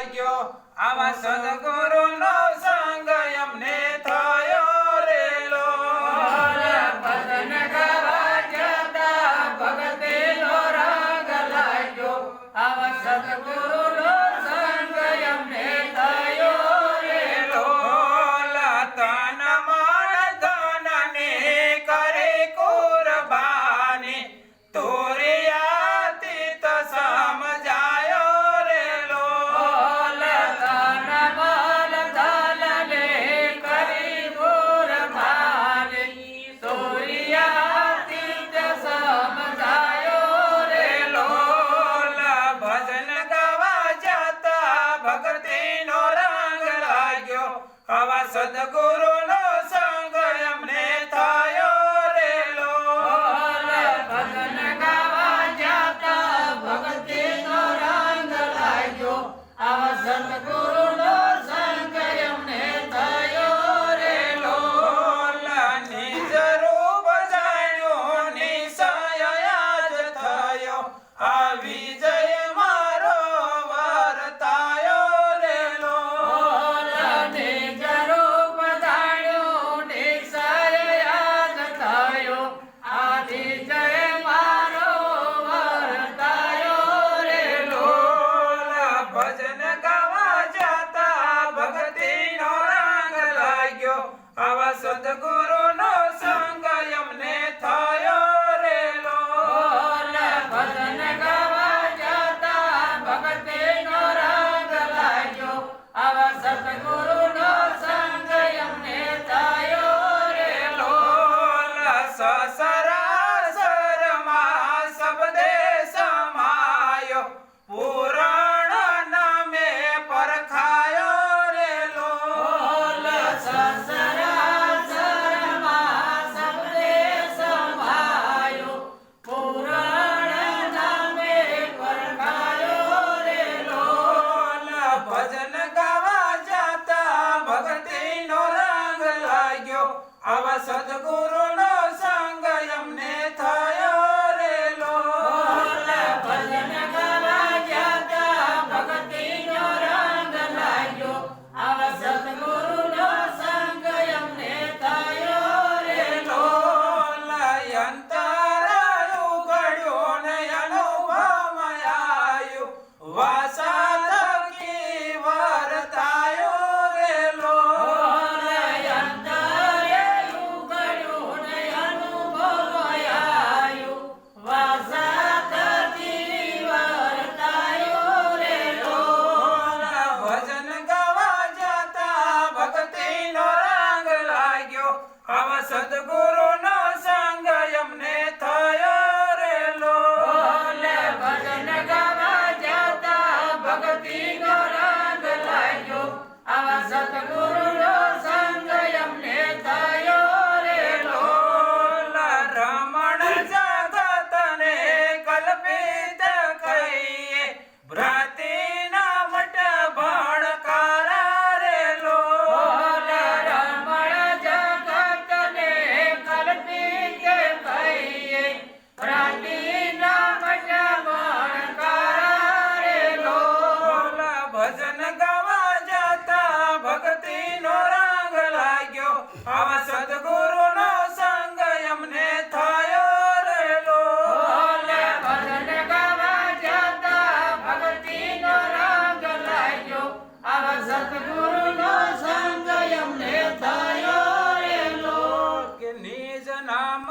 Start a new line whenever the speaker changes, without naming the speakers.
લાગ્યો આવા સદગુરુનો સંગ અમને થયો રેલો
ભજન ગાવા જતા ભગતીનો રંગ લાગ્યો આવા સદગુરુનો સંગ અમને થયો રેલો
તન મન ધનને કરે કુરબાની તુરિયાતીત સમજાયો રેલો
તન મન ધનને કરી કુરબાની તુરિયાતીત સમજાયો રેલો
ભજન ગાવા જતા ભક્તિનો રંગ લાગ્યો આવા સદગુરુનો સંગ અમને થયો રેલો
ભજન ગાવા જતા ભક્તિનો રંગ લાગ્યો આવા સદગુરુનો સંગ અમને થયો રેલો
નિજ રૂપ જાણ્યો નિશ્ચય જ થયો આ વિજય મારો વર્તાયો રેલો
નિજ રૂપ ધાર્યું નિશ્ચય યાદ થયો આથી જય મારો વર્તાયો રેલો
ભજન ગાવા જતા ભક્તિનો રંગ લાગ્યો આવા સદગુરુનો સંગ અમને થયો રેલો
ભજન ગાવા જતા ભક્તિનો રંગ લાગ્યો આવા સદગુરુનો સંગ અમને થયો રેલો
સસરાસરમાં શબ્દે સમાયો પુરાણ નામે પરખાયો રેલો
સસરાસરમાં શબ્દે સમાયો પુરાણ નામે પરખાયો રેલો
ભજન ગાવા જતા ભક્તિનો રંગ લાગ્યો આવા સદગુરુનો સંગ અમને થયો રેલો
ભજન ગાવા જતા ભક્તિનો રંગ લાગ્યો આવા સદગુરુનો સંગ અમને થયો રેલો
અંતરાયું ઘડ્યું ને અનુભવમાં આવ્યું વાસા થકી વર્તાયો રેલો
અંતરે ઉઘડ્યું ને અનુભવ આવ્યું વાસા થકી વર્તાયો રેલો
ભજન ગાવા જતા ભક્તિનો રંગ લાગ્યો આવા સદગુરુનો સંગ અમને થયો રેલો
ભજન ગાવા જતા ભક્તિનો રંગ લાગ્યો આવા સદગુરુનો સંગ અમને થયો રેલો
રમણ જગતને કલ્પિત કહીએ ભ્રાતિના મટ ભણકારા રેલો
રમણ જગતને કલ્પિત કહીએ પ્રાણીના મટમણ કરેલો
ભજન ગાવા જતા ભક્તિનો રંગ લાગ્યો આવા સદગુરુનો સંગ અમને થયો રેલો
ભજન ગાવા જતા ભક્તિનો રંગ લાગ્યો આવા સદગુરુ